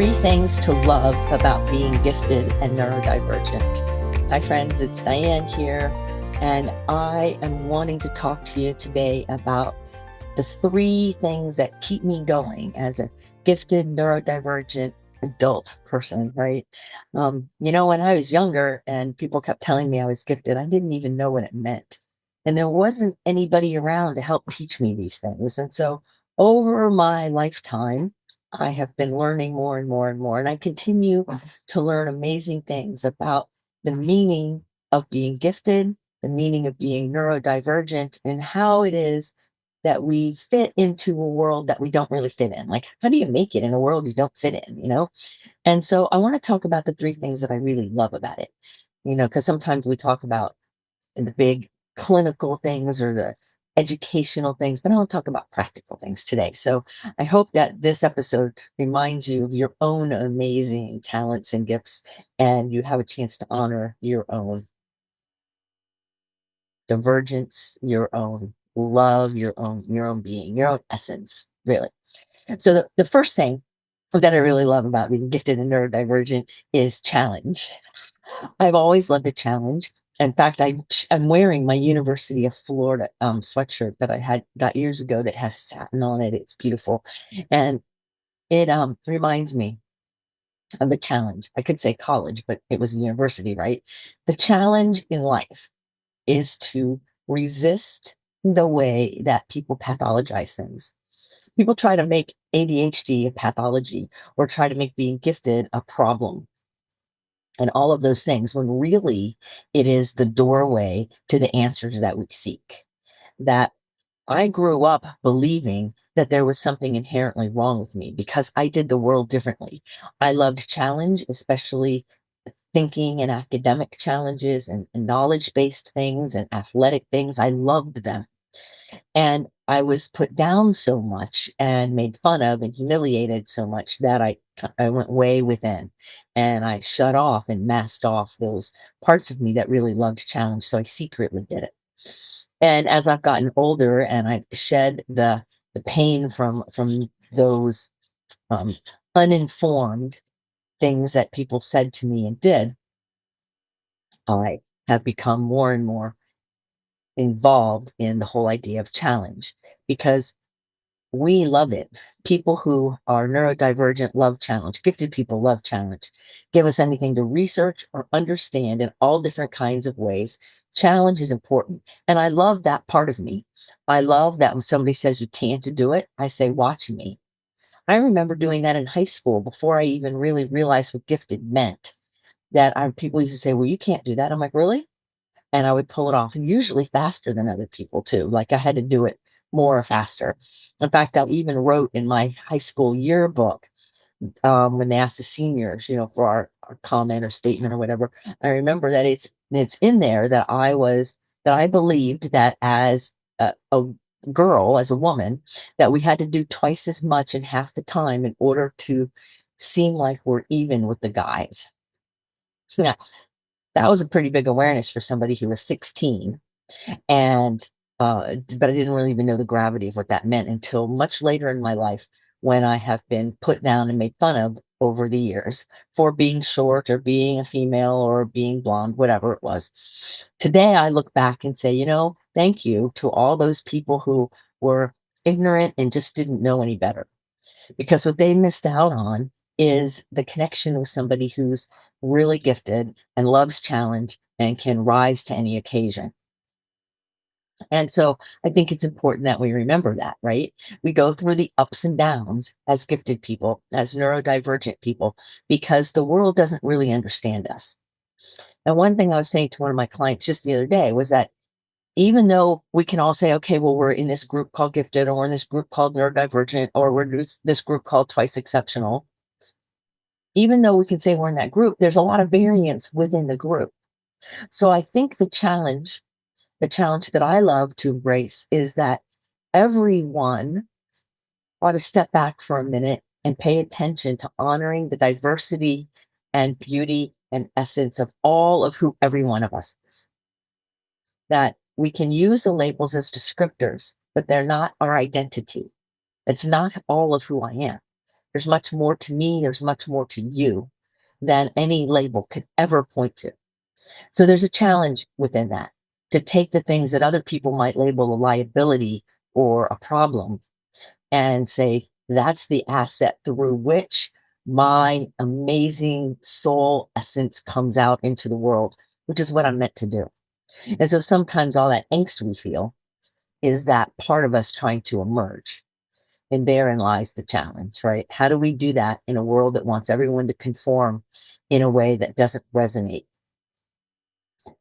Three things to love about being gifted and neurodivergent. Hi, friends, it's Diane here, and I am wanting to talk to you today about the three things that keep me going as a gifted neurodivergent adult person, right? When I was younger and people kept telling me I was gifted, I didn't even know what it meant. And there wasn't anybody around to help teach me these things. And so over my lifetime, I have been learning more and more and more, and I continue to learn amazing things about the meaning of being gifted, the meaning of being neurodivergent, and how it is that we fit into a world that we don't really fit in. Like, how do you make it in a world you don't fit in? And so I want to talk about the three things that I really love about it, because sometimes we talk about the big clinical things or the educational things, but I want to talk about practical things today. So I hope that this episode reminds you of your own amazing talents and gifts, and you have a chance to honor your own divergence, your own love, your own being, your own essence, really. So the first thing that I really love about being gifted and neurodivergent is challenge. I've always loved a challenge. In fact, I'm wearing my University of Florida sweatshirt that I got years ago that has satin on it. It's beautiful, and it reminds me of the challenge. I could say college, but it was a university, right? The challenge in life is to resist the way that people pathologize things. People try to make ADHD a pathology or try to make being gifted a problem and all of those things, when really it is the doorway to the answers that we seek. That I grew up believing that there was something inherently wrong with me because I did the world differently. I loved challenge, especially thinking and academic challenges and knowledge-based things and athletic things. I loved them. And I was put down so much and made fun of and humiliated so much that I went way within and I shut off and masked off those parts of me that really loved challenge. So I secretly did it. And as I've gotten older and I've shed the pain from those um, uninformed things that people said to me and did, I have become more and more involved in the whole idea of challenge because we love it. People who are neurodivergent love challenge. Gifted people love challenge. Give us anything to research or understand in all different kinds of ways. Challenge is important. And I love that part of me. I love that when somebody says you can't do it, I say, watch me. I remember doing that in high school before I even really realized what gifted meant. People used to say, well, you can't do that. I'm like, really? And I would pull it off, and usually faster than other people too. Like I had to do it more faster. In fact, I even wrote in my high school yearbook when they asked the seniors, for our comment or statement or whatever. I remember that it's in there that I believed that as a girl, as a woman, that we had to do twice as much in half the time in order to seem like we're even with the guys. Yeah, that was a pretty big awareness for somebody who was 16. And but I didn't really even know the gravity of what that meant until much later in my life, when I have been put down and made fun of over the years for being short or being a female or being blonde, whatever it was. Today I look back and say, thank you to all those people who were ignorant and just didn't know any better, because what they missed out on is the connection with somebody who's really gifted and loves challenge and can rise to any occasion. And so I think it's important that we remember that, right? We go through the ups and downs as gifted people, as neurodivergent people, because the world doesn't really understand us. And one thing I was saying to one of my clients just the other day was that even though we can all say, okay, well, we're in this group called gifted, or we're in this group called neurodivergent, or we're in this group called twice exceptional, even though we can say we're in that group, there's a lot of variance within the group. So I think the challenge that I love to embrace is that everyone ought to step back for a minute and pay attention to honoring the diversity and beauty and essence of all of who every one of us is. That we can use the labels as descriptors, but they're not our identity. It's not all of who I am. There's much more to me, there's much more to you than any label could ever point to. So there's a challenge within that, to take the things that other people might label a liability or a problem and say, that's the asset through which my amazing soul essence comes out into the world, which is what I'm meant to do. And so sometimes all that angst we feel is that part of us trying to emerge. And therein lies the challenge, right? How do we do that in a world that wants everyone to conform in a way that doesn't resonate?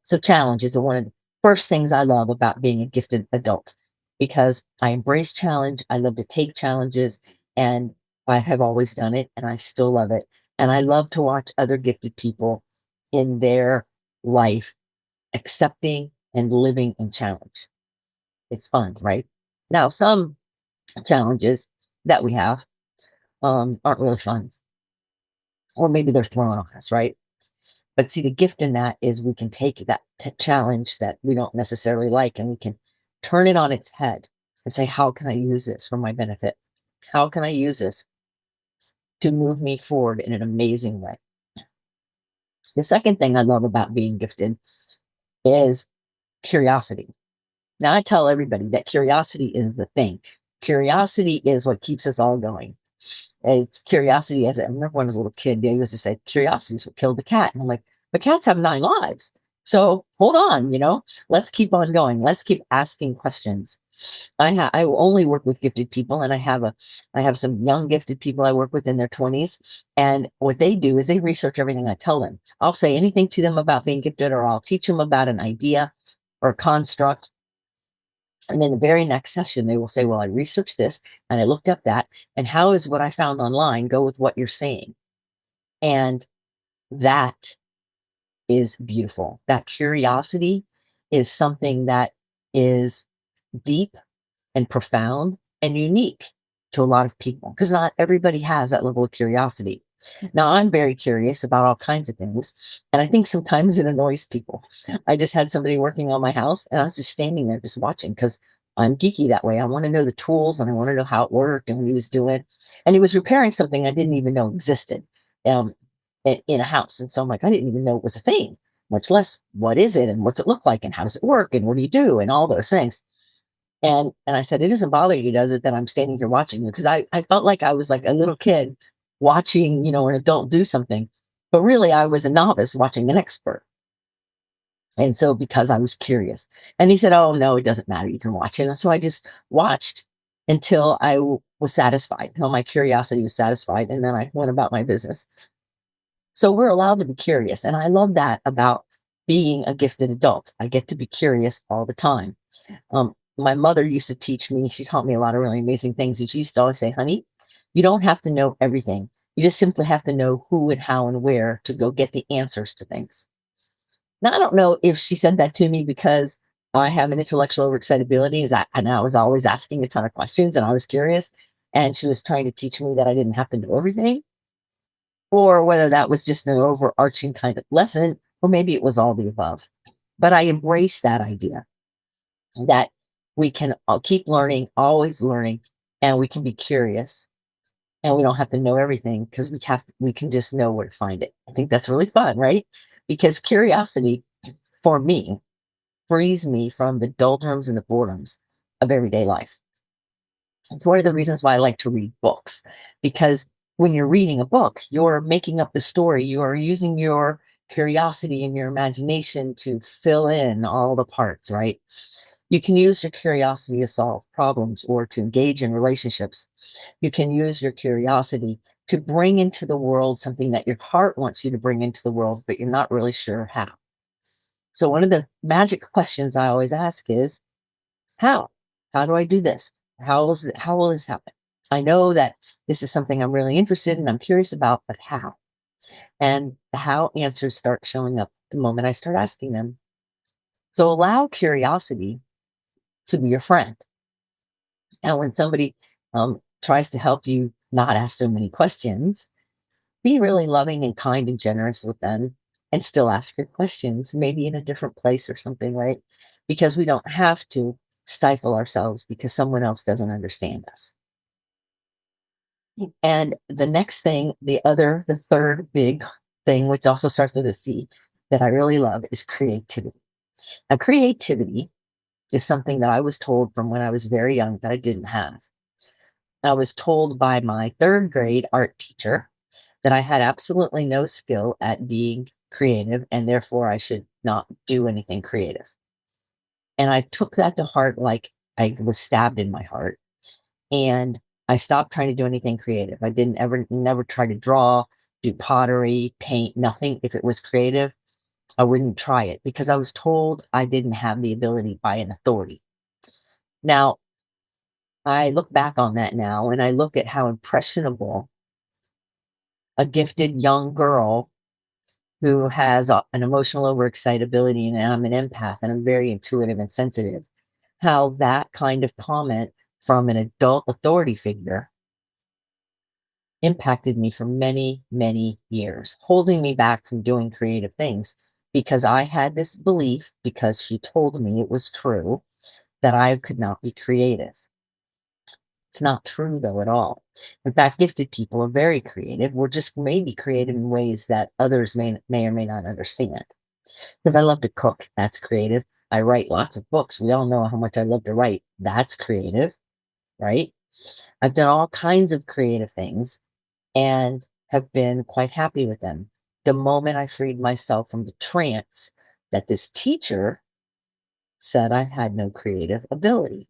So challenges are one of the first things I love about being a gifted adult, because I embrace challenge. I love to take challenges, and I have always done it and I still love it. And I love to watch other gifted people in their life accepting and living in challenge. It's fun, right? Now, some challenges that we have aren't really fun, or maybe they're thrown on us, right? But see, the gift in that is we can take that challenge that we don't necessarily like, and we can turn it on its head and say, how can I use this for my benefit? How can I use this to move me forward in an amazing way? The second thing I love about being gifted is curiosity. Now, I tell everybody that curiosity is the thing. Curiosity is what keeps us all going. It's curiosity. As I remember when I was a little kid, they used to say, curiosity is what killed the cat. And I'm like, but cats have 9 lives. So hold on, let's keep on going. Let's keep asking questions. I only work with gifted people, and I have some young gifted people I work with in their 20s. And what they do is they research everything I tell them. I'll say anything to them about being gifted, or I'll teach them about an idea or a construct. And then the very next session, they will say, well, I researched this and I looked up that. And how is what I found online go with what you're saying? And that is beautiful. That curiosity is something that is deep and profound and unique to a lot of people, because not everybody has that level of curiosity. Now, I'm very curious about all kinds of things, and I think sometimes it annoys people. I just had somebody working on my house, and I was just standing there just watching, because I'm geeky that way. I want to know the tools and I want to know how it worked and what he was doing. And he was repairing something I didn't even know existed um, in a house. And so I'm like, I didn't even know it was a thing, much less what is it and what's it look like and how does it work and what do you do and all those things. And I said, it doesn't bother you, does it, that I'm standing here watching you? Because I felt like I was like a little kid watching, an adult do something. But really, I was a novice watching an expert. And so because I was curious. And he said, oh, no, it doesn't matter. You can watch it. And so I just watched until I was satisfied, until my curiosity was satisfied. And then I went about my business. So we're allowed to be curious. And I love that about being a gifted adult. I get to be curious all the time. My mother used to teach me, she taught me a lot of really amazing things. And she used to always say, honey, you don't have to know everything. You just simply have to know who and how and where to go get the answers to things. Now, I don't know if she said that to me because I have an intellectual overexcitability, and I was always asking a ton of questions and I was curious. And she was trying to teach me that I didn't have to know everything, or whether that was just an overarching kind of lesson, or maybe it was all the above. But I embrace that idea that we can keep learning, always learning, and we can be curious, and we don't have to know everything, because we can just know where to find it. I think that's really fun, right? Because curiosity, for me, frees me from the doldrums and the boredoms of everyday life. It's one of the reasons why I like to read books, because when you're reading a book, you're making up the story. You are using your curiosity and your imagination to fill in all the parts, right? You can use your curiosity to solve problems or to engage in relationships. You can use your curiosity to bring into the world something that your heart wants you to bring into the world, but you're not really sure how. So one of the magic questions I always ask is, how? How do I do this? How will this happen? I know that this is something I'm really interested in, I'm curious about, but how? And the how answers start showing up the moment I start asking them. So allow curiosity to be your friend. And when somebody tries to help you not ask so many questions, be really loving and kind and generous with them, and still ask your questions, maybe in a different place or something, right? Because we don't have to stifle ourselves because someone else doesn't understand us. And the next thing, the third big thing, which also starts with a C, that I really love is creativity. Now, creativity is something that I was told from when I was very young that I didn't have. I was told by my third grade art teacher that I had absolutely no skill at being creative and therefore I should not do anything creative. And I took that to heart like I was stabbed in my heart. And I stopped trying to do anything creative. I didn't ever, never try to draw, do pottery, paint, nothing. If it was creative, I wouldn't try it because I was told I didn't have the ability by an authority. Now, I look back on that now and I look at how impressionable a gifted young girl who has an emotional overexcitability, and I'm an empath and I'm very intuitive and sensitive, how that kind of comment from an adult authority figure impacted me for many, many years, holding me back from doing creative things because I had this belief, because she told me it was true, that I could not be creative. It's not true, though, at all. In fact, gifted people are very creative. We're just maybe creative in ways that others may or may not understand. Because I love to cook. That's creative. I write lots of books. We all know how much I love to write. That's creative, right? I've done all kinds of creative things and have been quite happy with them. The moment I freed myself from the trance that this teacher said I had no creative ability.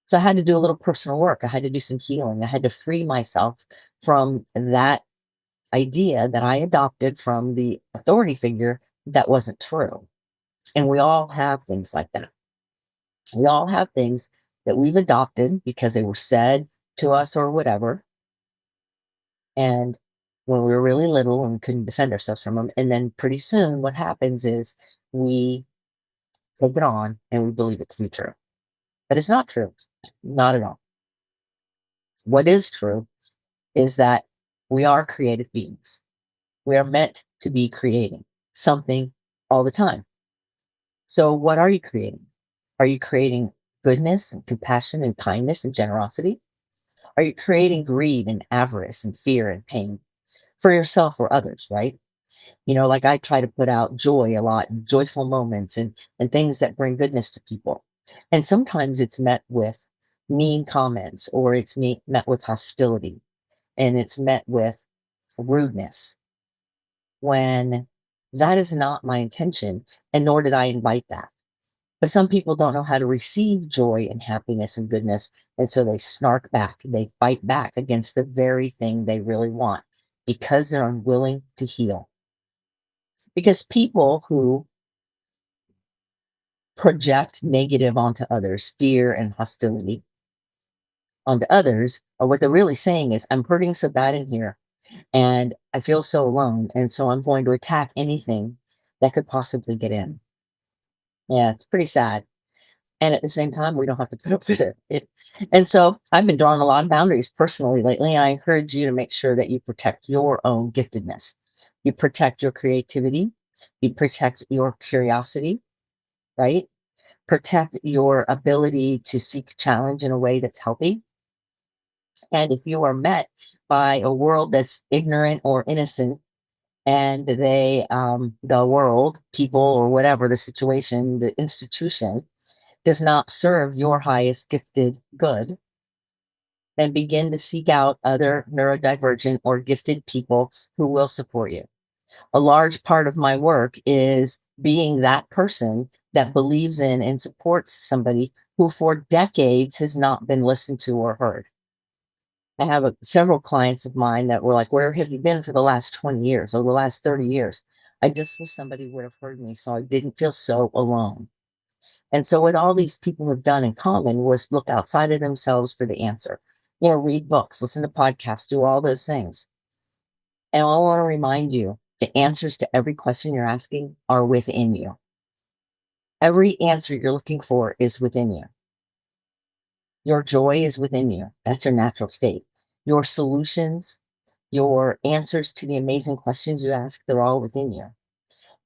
So I had to do a little personal work. I had to do some healing. I had to free myself from that idea that I adopted from the authority figure that wasn't true. And we all have things like that. We all have things that we've adopted because they were said to us or whatever. And when we were really little and couldn't defend ourselves from them. And then pretty soon, what happens is we take it on and we believe it to be true. But it's not true. Not at all. What is true is that we are creative beings. We are meant to be creating something all the time. So, what are you creating? Are you creating goodness and compassion and kindness and generosity? Are you creating greed and avarice and fear and pain for yourself or others, right? Like I try to put out joy a lot and joyful moments and things that bring goodness to people. And sometimes it's met with mean comments or met with hostility and it's met with rudeness when that is not my intention and nor did I invite that. But some people don't know how to receive joy and happiness and goodness. And so they snark back, they fight back against the very thing they really want because they're unwilling to heal. Because people who project negative onto others, fear and hostility onto others, or what they're really saying is, I'm hurting so bad in here and I feel so alone. And so I'm going to attack anything that could possibly get in. Yeah, it's pretty sad. And at the same time, we don't have to put up with it. And so I've been drawing a lot of boundaries personally lately. And I encourage you to make sure that you protect your own giftedness. You protect your creativity. You protect your curiosity, right? Protect your ability to seek challenge in a way that's healthy. And if you are met by a world that's ignorant or innocent, and the world, people, or whatever the situation, the institution, does not serve your highest gifted good, then begin to seek out other neurodivergent or gifted people who will support you. A large part of my work is being that person that believes in and supports somebody who for decades has not been listened to or heard. I have several clients of mine that were like, where have you been for the last 20 years or the last 30 years? I just wish somebody would have heard me so I didn't feel so alone. And so, what all these people have done in common was look outside of themselves for the answer. Read books, listen to podcasts, do all those things. And I want to remind you the answers to every question you're asking are within you. Every answer you're looking for is within you. Your joy is within you. That's your natural state. Your solutions, your answers to the amazing questions you ask, they're all within you.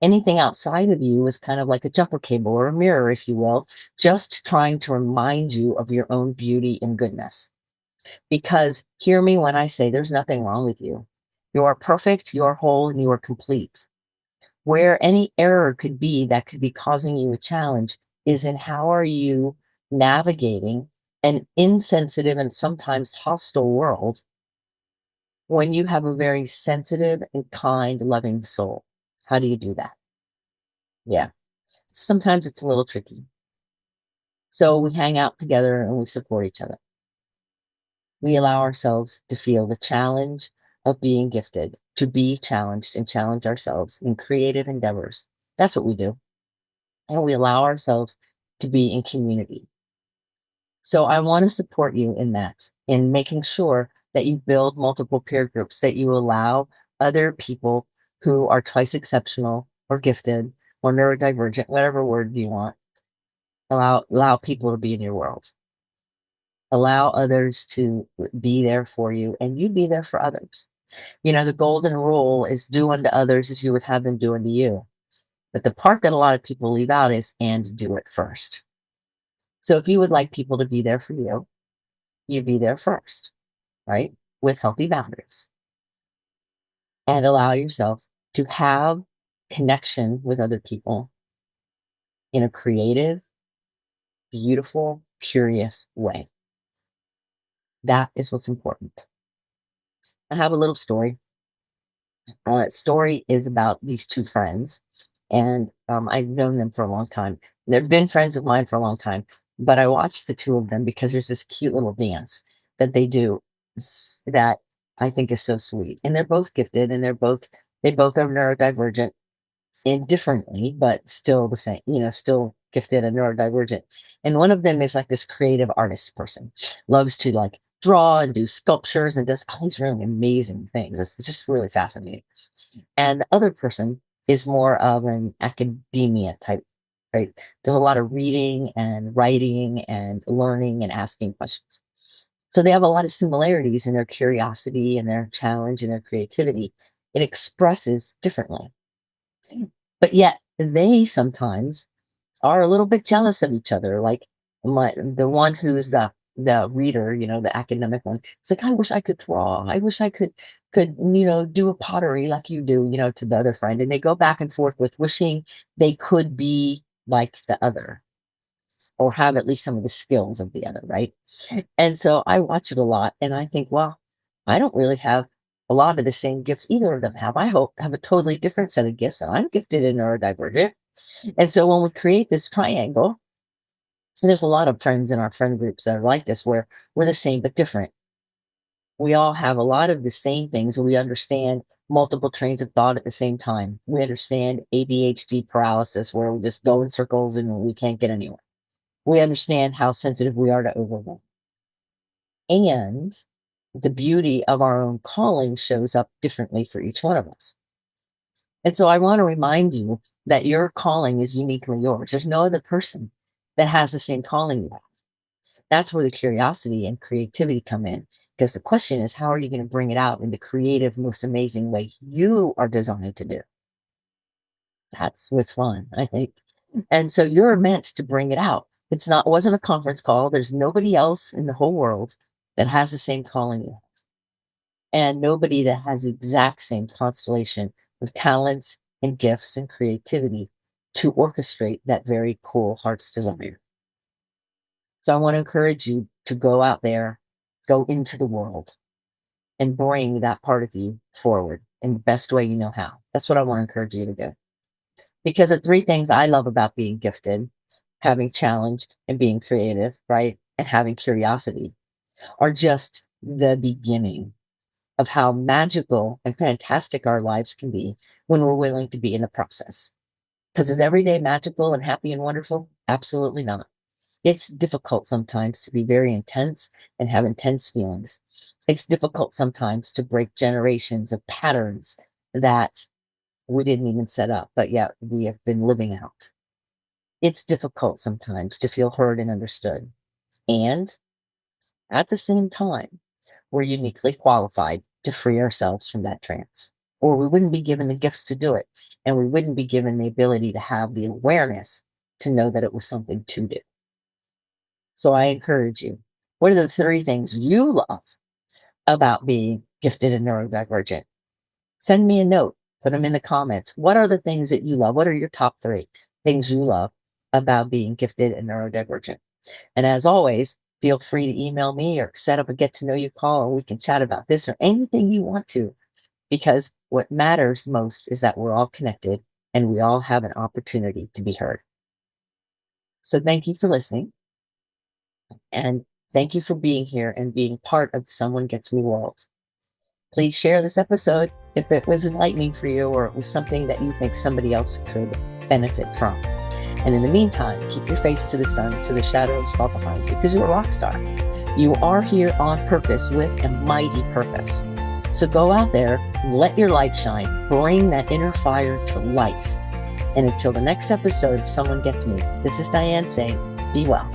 Anything outside of you is kind of like a jumper cable or a mirror, if you will, just trying to remind you of your own beauty and goodness. Because hear me when I say there's nothing wrong with you. You are perfect, you are whole, and you are complete. Where any error could be that could be causing you a challenge is in how are you navigating an insensitive and sometimes hostile world when you have a very sensitive and kind, loving soul. How do you do that? Yeah. Sometimes it's a little tricky. So we hang out together and we support each other. We allow ourselves to feel the challenge of being gifted, to be challenged and challenge ourselves in creative endeavors. That's what we do. And we allow ourselves to be in community. So I want to support you in that, in making sure that you build multiple peer groups, that you allow other people who are twice exceptional or gifted or neurodivergent, whatever word you want, allow people to be in your world. Allow others to be there for you and you be there for others. You know, the golden rule is do unto others as you would have them do unto you. But the part that a lot of people leave out is and do it first. So if you would like people to be there for you, you be there first, right? With healthy boundaries and allow yourself to have connection with other people in a creative, beautiful, curious way. That is what's important. I have a little story. Story is about these two friends, and I've known them for a long time. They've been friends of mine for a long time, but I watched the two of them because there's this cute little dance that they do that I think is so sweet. And they're both gifted, and they both are neurodivergent indifferently, but still the same, you know, still gifted and neurodivergent. And one of them is like this creative artist person, loves to like draw and do sculptures and does all these really amazing things. It's just really fascinating. And the other person is more of an academia type, right? Does a lot of reading and writing and learning and asking questions. So they have a lot of similarities in their curiosity and their challenge and their creativity. It expresses differently. But yet they sometimes are a little bit jealous of each other. Like the one who's the reader, you know, the academic one. It's like, I wish I could draw. I wish I could, you know, do a pottery like you do, you know, to the other friend. And they go back and forth with wishing they could be like the other or have at least some of the skills of the other, right? And so I watch it a lot and I think, well, I don't really have a lot of the same gifts either of them have. I hope have a totally different set of gifts, and I'm gifted and neurodivergent. And so when we create this triangle, and there's a lot of friends in our friend groups that are like this, where we're the same but different. We all have a lot of the same things, and we understand multiple trains of thought at the same time. We understand ADHD paralysis, where we just go in circles and we can't get anywhere. We understand how sensitive we are to overwhelm. And the beauty of our own calling shows up differently for each one of us. And so I want to remind you that your calling is uniquely yours. There's no other person that has the same calling you have. That's where the curiosity and creativity come in. Because the question is, how are you going to bring it out in the creative, most amazing way you are designed to do? That's what's fun, I think. And so you're meant to bring it out. Wasn't a conference call. There's nobody else in the whole world that has the same calling you have. And nobody that has the exact same constellation of talents and gifts and creativity to orchestrate that very cool heart's desire. So I want to encourage you to go out there, go into the world, and bring that part of you forward in the best way you know how. That's what I want to encourage you to do. Because the three things I love about being gifted, having challenge and being creative, right? And having curiosity are just the beginning of how magical and fantastic our lives can be when we're willing to be in the process. Because is every day magical and happy and wonderful? Absolutely not. It's difficult sometimes to be very intense and have intense feelings. It's difficult sometimes to break generations of patterns that we didn't even set up, but yet we have been living out. It's difficult sometimes to feel heard and understood. And at the same time, we're uniquely qualified to free ourselves from that trance, or we wouldn't be given the gifts to do it. And we wouldn't be given the ability to have the awareness to know that it was something to do. So I encourage you What are the 3 things you love about being gifted and neurodivergent? Send me a note, put them in the comments. What are the things that you love? What are your top 3 things you love about being gifted and neurodivergent? And as always, feel free to email me or set up a get to know you call, and we can chat about this or anything you want to, because what matters most is that we're all connected and we all have an opportunity to be heard. So thank you for listening, and thank you for being here and being part of Someone Gets Me World. Please share this episode if it was enlightening for you or it was something that you think somebody else could benefit from. And in the meantime, keep your face to the sun so the shadows fall behind you, because you're a rock star. You are here on purpose with a mighty purpose. So go out there, let your light shine, bring that inner fire to life. And until the next episode of Someone Gets Me, this is Dianne saying, be well.